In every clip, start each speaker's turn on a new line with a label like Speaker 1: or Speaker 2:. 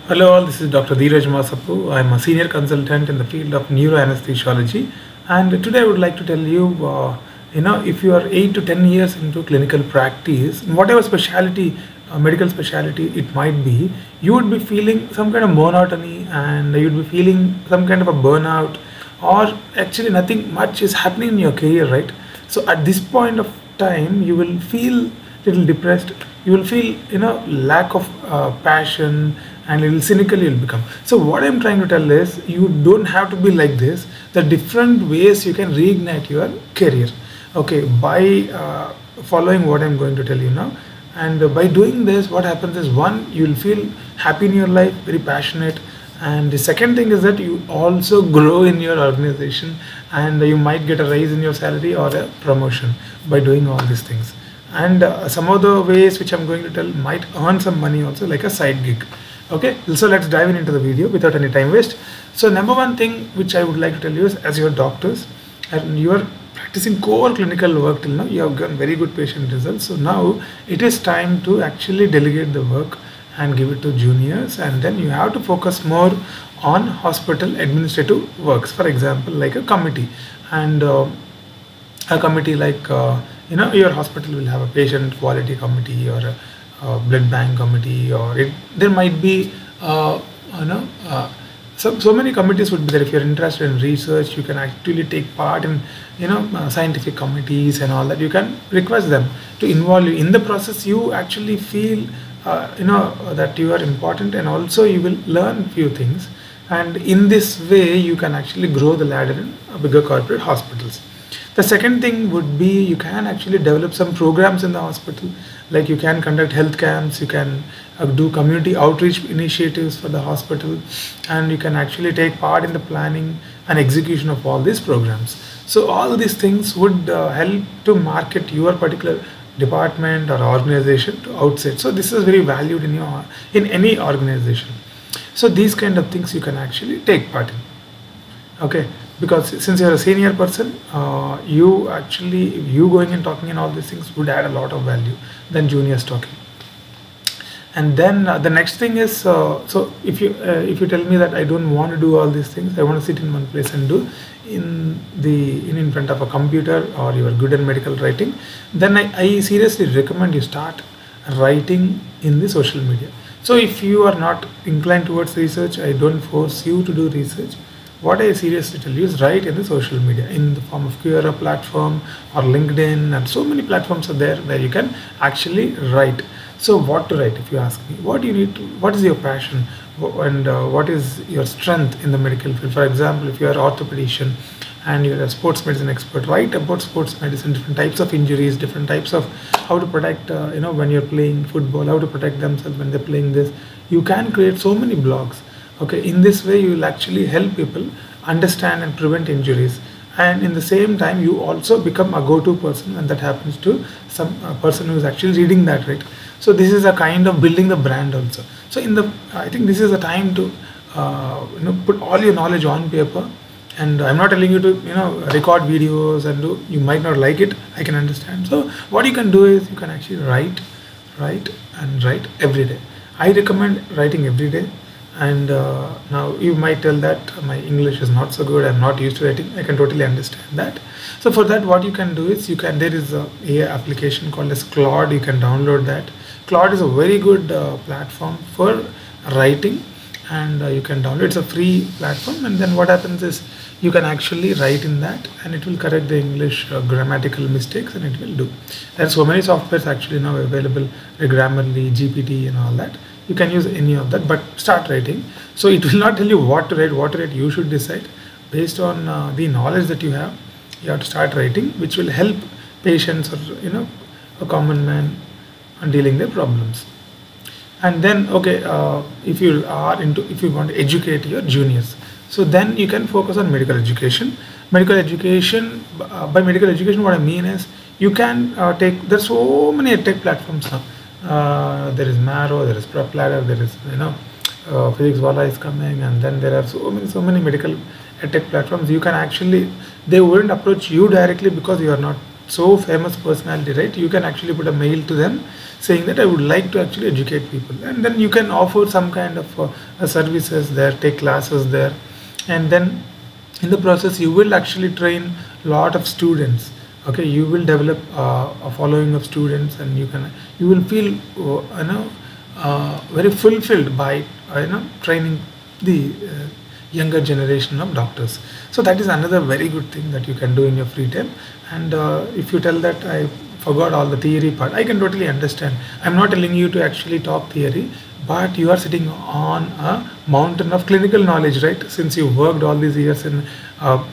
Speaker 1: Hello all, this is Dr. Dheeraj Masapu. I'm a senior consultant in the field of neuroanesthesiology, and today I would like to tell you, if you are 8 to 10 years into clinical practice, whatever specialty, medical specialty it might be, you would be feeling some kind of monotony and you'd be feeling some kind of a burnout, or actually nothing much is happening in your career, right? So at this point of time, you will feel little depressed, you will feel lack of passion, and little cynical you'll become. So what I'm trying to tell is, you don't have to be like this. The different ways you can reignite your career, okay, by following what I'm going to tell you now. And by doing this, what happens is, one, you'll feel happy in your life, very passionate. And the second thing is that you also grow in your organization, and you might get a raise in your salary or a promotion by doing all these things. And some of the ways which I'm going to tell might earn some money also, like a side gig. Okay, so let's dive into the video without any time waste. So number one thing which I would like to tell you is, as your doctors and you are practicing core clinical work till now, you have gotten very good patient results. So now it is time to actually delegate the work and give it to juniors, and then you have to focus more on hospital administrative works. For example, like a committee, and a committee like your hospital will have a patient quality committee, or a blood bank committee, or there might be so many committees would be there. If you're interested in research, you can actually take part in scientific committees and all that. You can request them to involve you in the process. You actually feel that you are important, and also you will learn few things, and in this way you can actually grow the ladder in bigger corporate hospitals. The second thing would be, you can actually develop some programs in the hospital, like you can conduct health camps, you can do community outreach initiatives for the hospital, and you can actually take part in the planning and execution of all these programs. So all these things would help to market your particular department or organization to outside. So this is very valued in any organization. So these kind of things you can actually take part in. Okay, because since you're a senior person, you going and talking and all these things would add a lot of value than juniors talking. And then the next thing is, so if you tell me that I don't want to do all these things, I want to sit in one place and do in front of a computer, or you are good at medical writing, then I seriously recommend you start writing in the social media. So if you are not inclined towards research, I don't force you to do research. What I seriously tell you is, write in the social media in the form of Quora platform or LinkedIn, and so many platforms are there where you can actually write. So what to write, if you ask me, what you need to, what is your passion, and what is your strength in the medical field? For example, if you are an orthopedician and you're a sports medicine expert, write about sports medicine, different types of injuries, different types of how to protect when you're playing football, how to protect themselves when they're playing this. You can create so many blogs. Okay, in this way you will actually help people understand and prevent injuries, and in the same time you also become a go-to person when that happens to some person who is actually reading that, right? So this is a kind of building the brand also. So I think this is a time to put all your knowledge on paper. And I'm not telling you to record videos and do. You might not like it, I can understand. So what you can do is, you can actually write every day. I recommend writing every day. And now you might tell that my English is not so good, I'm not used to writing. I can totally understand that. So for that, what you can do is, there is a AI application called as Claude. You can download that. Claude is a very good platform for writing, and you can download. It's a free platform, and then what happens is, you can actually write in that, and it will correct the English grammatical mistakes, and it will do. There are so many softwares actually now available, Grammarly, GPT, and all that. You can use any of that, but start writing. So it will not tell you what to write. You should decide based on the knowledge that you have. You have to start writing, which will help patients, or a common man, on dealing their problems. And then, okay, if you want to educate your juniors, so then you can focus on medical education. By medical education, what I mean is, you can there's so many tech platforms now. There is Marrow, there is PrepLadder, there is Physics Wala is coming, and then there are so many medical tech platforms. You can actually, they wouldn't approach you directly because you are not so famous personality, right? You can actually put a mail to them saying that I would like to actually educate people, and then you can offer some kind of services there, take classes there, and then in the process you will actually train a lot of students. Okay, you will develop a following of students, and you will feel very fulfilled by training the younger generation of doctors. So that is another very good thing that you can do in your free time. And if you tell that I forgot all the theory part, I can totally understand. I'm not telling you to actually talk theory, but you are sitting on a mountain of clinical knowledge, right? Since you worked all these years in a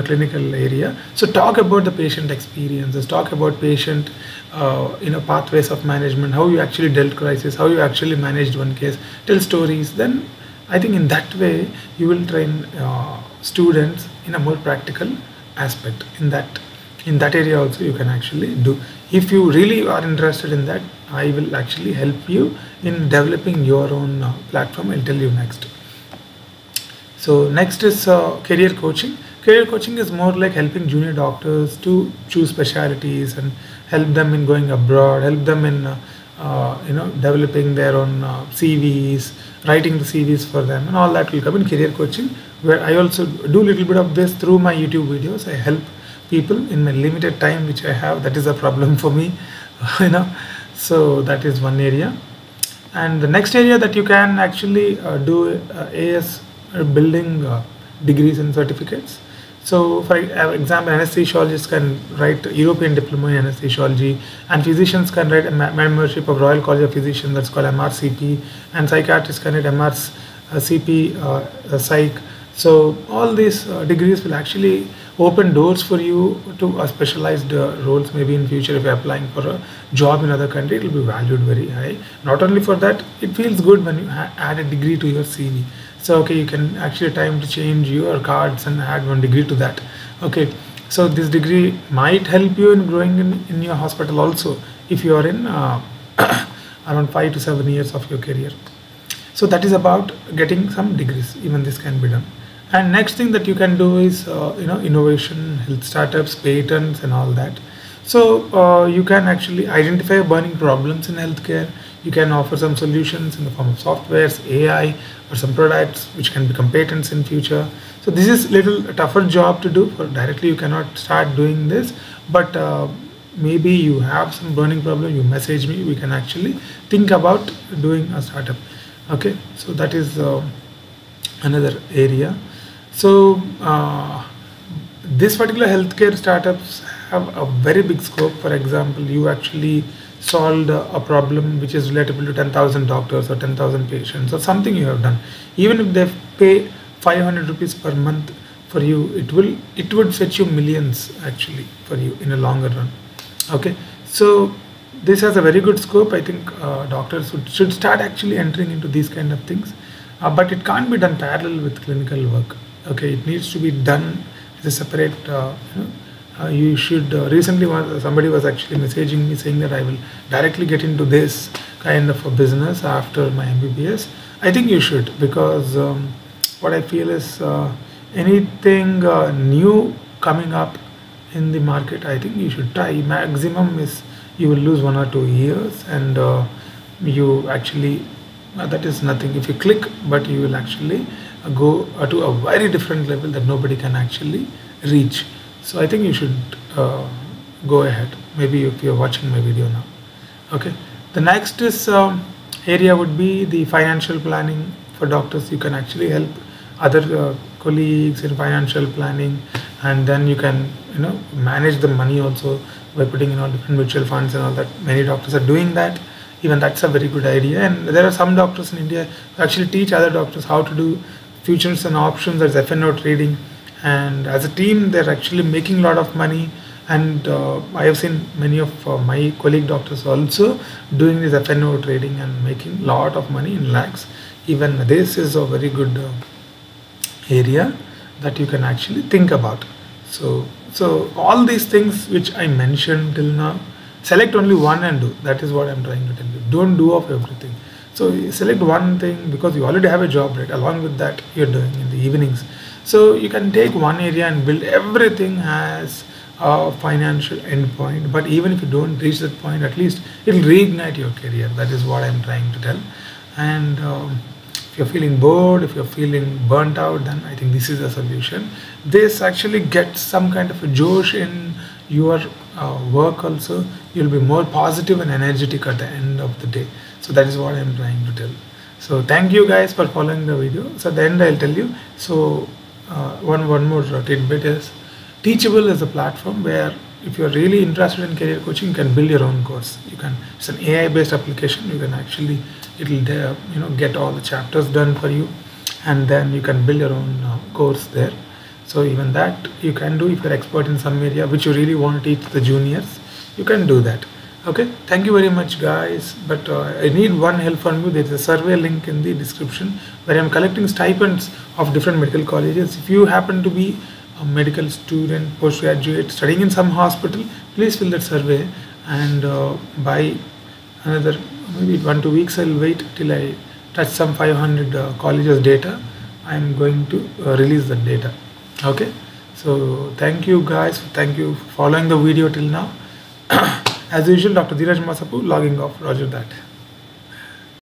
Speaker 1: clinical area. So talk about the patient experiences, talk about patient pathways of management, how you actually dealt crisis, how you actually managed one case, tell stories. Then I think in that way you will train students in a more practical aspect. In that area also you can actually do. If you really are interested in that, I will actually help you in developing your own platform. I'll tell you next. So next is career coaching. Career coaching is more like helping junior doctors to choose specialties and help them in going abroad, help them in developing their own CVs, writing the CVs for them, and all that will come in career coaching, where I also do a little bit of this through my YouTube videos. I help people in my limited time which I have. That is a problem for me, So that is one area. And the next area that you can actually do is building degrees and certificates. So for example, anesthesiologists can write European diploma in anesthesiology, and physicians can write a membership of Royal College of Physicians, that's called MRCP, and psychiatrists can write MRCP Psych. So all these degrees will actually open doors for you to specialized roles. Maybe in future if you're applying for a job in other country, it will be valued very high. Not only for that, it feels good when you add a degree to your CV. So okay, you can actually time to change your cards and add one degree to that. Okay, so this degree might help you in growing in your hospital also, if you are in around 5 to 7 years of your career. So that is about getting some degrees. Even this can be done. And next thing that you can do is innovation, health startups, patents, and all that. So you can actually identify burning problems in healthcare. You can offer some solutions in the form of softwares, AI, or some products which can become patents in future. So this is little tougher job to do. For directly you cannot start doing this, but maybe you have some burning problem, you message me, we can actually think about doing a startup. Okay, so that is another area. So this particular healthcare startups have a very big scope. For example, you actually solved a problem which is relatable to 10,000 doctors or 10,000 patients, or something you have done. Even if they pay 500 rupees per month for you, it would fetch you millions actually for you in a longer run. Okay, so this has a very good scope. I think doctors should start actually entering into these kind of things, but it can't be done parallel with clinical work. Okay, it needs to be done as a separate. You should recently somebody was actually messaging me saying that I will directly get into this kind of a business after my MBBS. I think you should, because what I feel is anything new coming up in the market, I think you should try. Maximum is you will lose 1 or 2 years, and you actually that is nothing if you click, but you will actually go to a very different level that nobody can actually reach. So I think you should go ahead, maybe if you're watching my video now. Okay, the next is area would be the financial planning for doctors. You can actually help other colleagues in financial planning, and then you can manage the money also by putting in all different mutual funds and all that. Many doctors are doing that. Even that's a very good idea. And there are some doctors in India who actually teach other doctors how to do futures and options, as F&O trading, and as a team they're actually making a lot of money. And I have seen many of my colleague doctors also doing this F&O trading and making a lot of money in lakhs. Even this is a very good area that you can actually think about. So all these things which I mentioned till now, select only one and do. That is what I'm trying to tell you. Don't do of everything. So select one thing, because you already have a job, right? Along with that, you're doing in the evenings. So you can take one area and build everything as financial endpoint, but even if you don't reach that point, at least it'll reignite your career. That is what I'm trying to tell. And if you're feeling bored, if you're feeling burnt out, then I think this is a solution. This actually gets some kind of a josh in your work also. You'll be more positive and energetic at the end of the day. So that is what I'm trying to tell. So thank you guys for following the video. So at the end I'll tell you. So one more tidbit is Teachable is a platform where if you're really interested in career coaching, you can build your own course. It's an AI based application. You can actually, it'll get all the chapters done for you, and then you can build your own course there. So even that you can do if you're expert in some area which you really want to teach the juniors, you can do that. Okay, thank you very much guys, but I need one help from you. There's a survey link in the description where I'm collecting stipends of different medical colleges. If you happen to be a medical student, postgraduate, studying in some hospital, please fill that survey, and by another maybe 1-2 weeks I'll wait till I touch some 500 colleges data. I'm going to release the data. Okay, so thank you guys, thank you for following the video till now. As usual, Dr. Dheeraj Masapu logging off. Roger that.